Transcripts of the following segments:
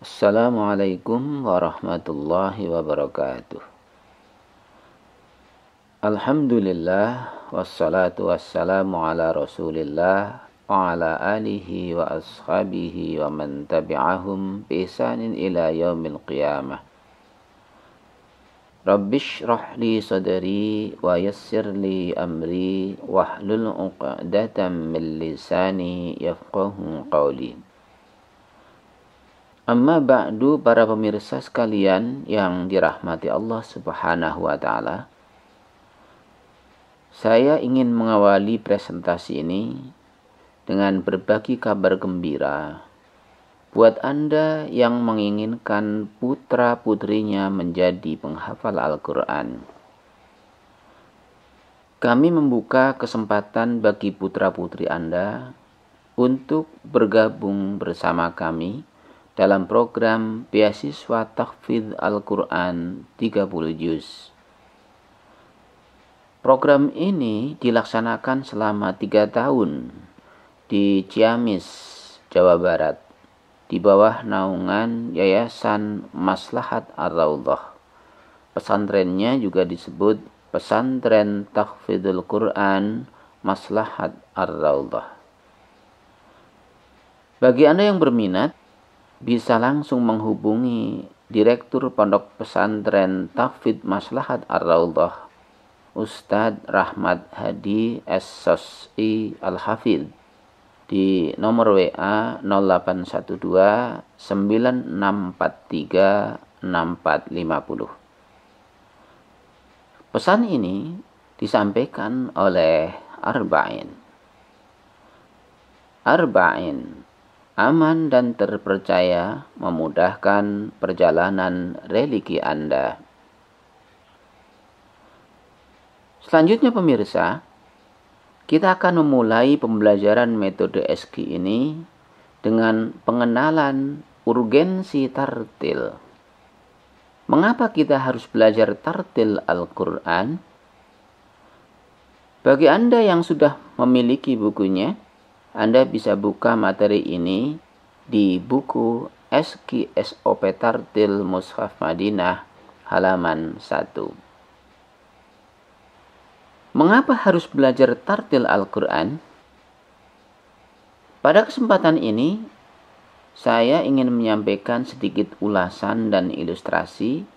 Assalamualaikum warahmatullahi wabarakatuh. Alhamdulillah wassalatu wassalamu ala Rasulillah wa ala alihi wa ashabihi wa man tabi'ahum bi ihsanin ila yaumil qiyamah. Rabbishrah li sadri wa yassir li amri wahlul 'uqdatam min lisani yafqahu qawli. Amma ba'du, para pemirsa sekalian yang dirahmati Allah Subhanahu wa taala. Saya ingin mengawali presentasi ini dengan berbagi kabar gembira buat Anda yang menginginkan putra-putrinya menjadi penghafal Al-Qur'an. Kami membuka kesempatan bagi putra-putri Anda untuk bergabung bersama kami dalam program beasiswa tahfidz Al-Quran 30 juz. Program ini dilaksanakan selama 3 tahun di Ciamis, Jawa Barat, di bawah naungan Yayasan Maslahat Ar-Raudhah. Pesantrennya juga disebut Pesantren Tahfidzul Quran Maslahat Ar-Raudhah. Bagi Anda yang berminat, bisa langsung menghubungi Direktur Pondok Pesantren Tahfidz Maslahat Ar-Raudhah, Ustadz Rahmat Hadi S.Sosi Al-Hafidz, di nomor WA 0812 9643 6450. Pesan ini disampaikan oleh Arba'in, aman dan terpercaya, memudahkan perjalanan religi Anda. Selanjutnya pemirsa, kita akan memulai pembelajaran metode SQ ini dengan pengenalan urgensi tartil. Mengapa kita harus belajar tartil Al-Quran? Bagi Anda yang sudah memiliki bukunya, Anda bisa buka materi ini di buku SQ SOP Tartil Mushaf Madinah halaman 1. Mengapa harus belajar tartil Al-Quran? Pada kesempatan ini, saya ingin menyampaikan sedikit ulasan dan ilustrasi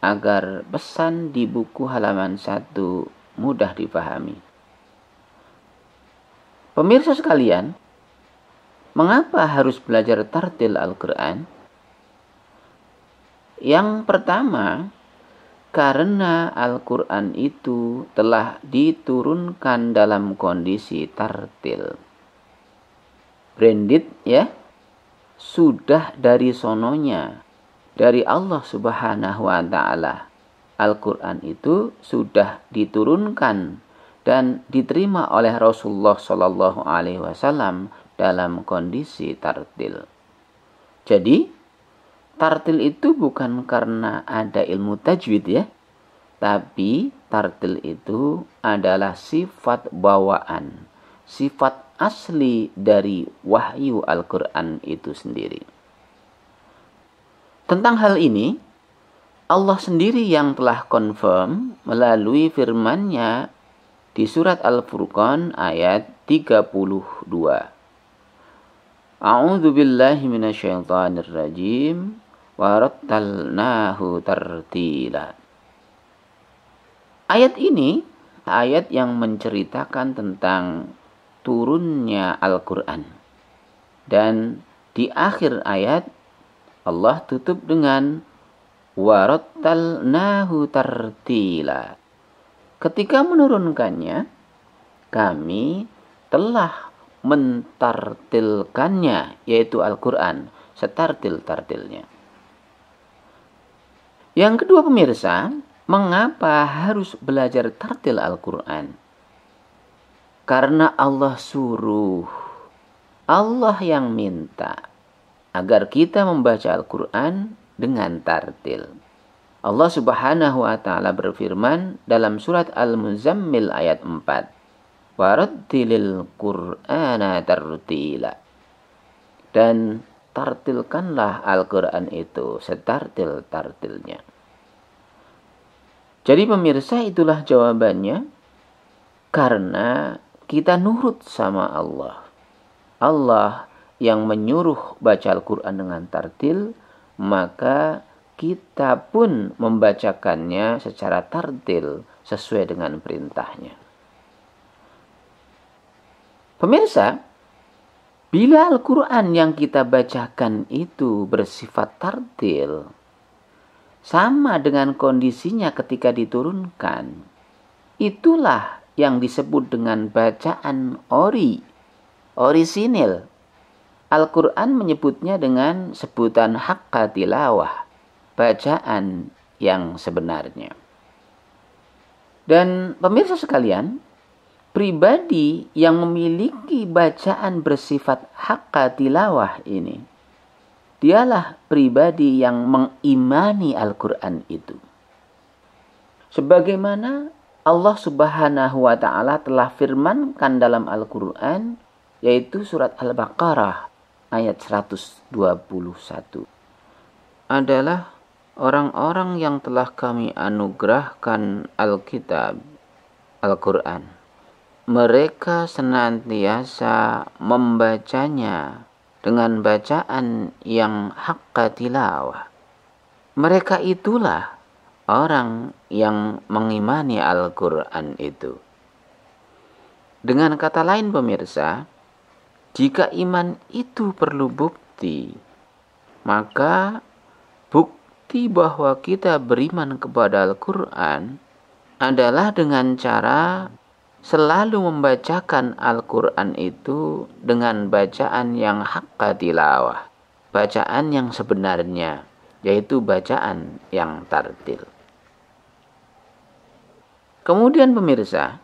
agar pesan di buku halaman 1 mudah dipahami. Pemirsa sekalian, mengapa harus belajar tartil Al-Quran? Yang pertama, karena Al-Quran itu telah diturunkan dalam kondisi tartil. Branded ya, sudah dari sononya, dari Allah Subhanahu wa ta'ala. Al-Quran itu sudah diturunkan dan diterima oleh Rasulullah Shallallahu Alaihi Wasallam dalam kondisi tartil. Jadi, tartil itu bukan karena ada ilmu tajwid ya, tapi tartil itu adalah sifat bawaan, sifat asli dari wahyu Al-Quran itu sendiri. Tentang hal ini, Allah sendiri yang telah confirm melalui firman-Nya di surat Al-Furqan ayat 32. A'udzu billahi minasyaitonir rajim wa rattalnahu tartila. Ayat ini ayat yang menceritakan tentang turunnya Al-Quran. Dan di akhir ayat Allah tutup dengan wa rattalnahu tartila. Ketika menurunkannya, kami telah mentartilkannya, yaitu Al-Quran, setartil-tartilnya. Yang kedua pemirsa, mengapa harus belajar tartil Al-Quran? Karena Allah suruh, Allah yang minta agar kita membaca Al-Quran dengan tartil. Allah Subhanahu wa taala berfirman dalam surat Al-Muzammil ayat 4. Warattilil Qur'ana tartila. Dan tartilkanlah Al-Quran itu setartil-tartilnya. Jadi pemirsa, itulah jawabannya. Karena kita nurut sama Allah. Allah yang menyuruh baca Al-Quran dengan tartil, maka kita pun membacakannya secara tartil sesuai dengan perintahnya. Pemirsa, bila Al-Quran yang kita bacakan itu bersifat tartil, sama dengan kondisinya ketika diturunkan, itulah yang disebut dengan bacaan orisinil. Al-Quran menyebutnya dengan sebutan haqqa tilawah, bacaan yang sebenarnya. Dan pemirsa sekalian, pribadi yang memiliki bacaan bersifat haqqa tilawah ini, dialah pribadi yang mengimani Al-Quran itu. Sebagaimana Allah Subhanahu wa Ta'ala telah firmankan dalam Al-Quran, yaitu surat Al-Baqarah ayat 121. Adalah orang-orang yang telah kami anugerahkan Alkitab, Al-Quran. Mereka senantiasa membacanya dengan bacaan yang haqqa tilawah. Mereka itulah orang yang mengimani Al-Quran itu. Dengan kata lain pemirsa, jika iman itu perlu bukti, maka bukti bahwa kita beriman kepada Al-Quran adalah dengan cara selalu membacakan Al-Quran itu dengan bacaan yang haqqa tilawah, bacaan yang sebenarnya, yaitu bacaan yang tartil. Kemudian pemirsa,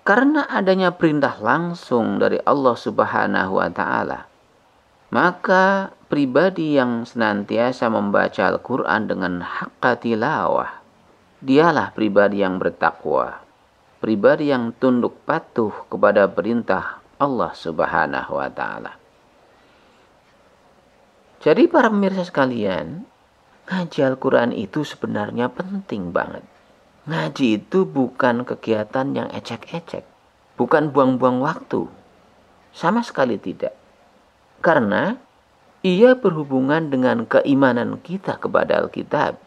karena adanya perintah langsung dari Allah Subhanahu wa Ta'ala, maka pribadi yang senantiasa membaca Al-Quran dengan haqqa tilawah, dialah pribadi yang bertakwa, pribadi yang tunduk patuh kepada perintah Allah Subhanahu wa Ta'ala. Jadi para pemirsa sekalian, ngaji Al-Quran itu sebenarnya penting banget. Ngaji itu bukan kegiatan yang ecek-ecek, bukan buang-buang waktu. Sama sekali tidak. Karena ia berhubungan dengan keimanan kita kepada Alkitab,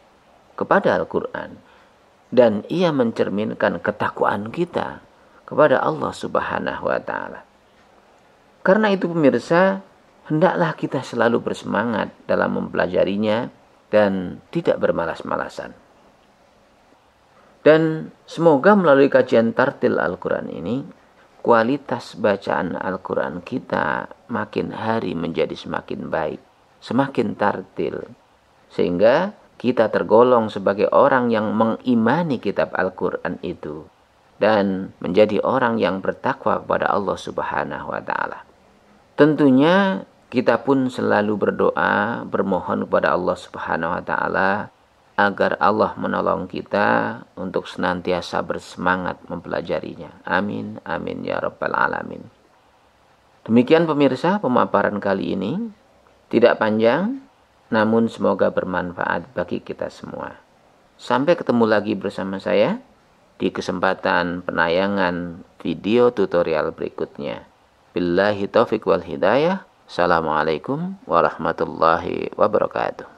kepada Al-Quran. Dan ia mencerminkan ketakwaan kita kepada Allah Subhanahu wa Ta'ala. Karena itu pemirsa, hendaklah kita selalu bersemangat dalam mempelajarinya dan tidak bermalas-malasan. Dan semoga melalui kajian tartil Al-Quran ini, kualitas bacaan Al-Quran kita makin hari menjadi semakin baik, semakin tartil. Sehingga kita tergolong sebagai orang yang mengimani kitab Al-Quran itu. Dan menjadi orang yang bertakwa kepada Allah Subhanahu wa Ta'ala. Tentunya kita pun selalu berdoa, bermohon kepada Allah Subhanahu wa Ta'ala agar Allah menolong kita untuk senantiasa bersemangat mempelajarinya. Amin, amin ya rabbal alamin. Demikian pemirsa pemaparan kali ini. Tidak panjang, namun semoga bermanfaat bagi kita semua. Sampai ketemu lagi bersama saya di kesempatan penayangan video tutorial berikutnya. Billahi taufiq wal hidayah. Assalamualaikum warahmatullahi wabarakatuh.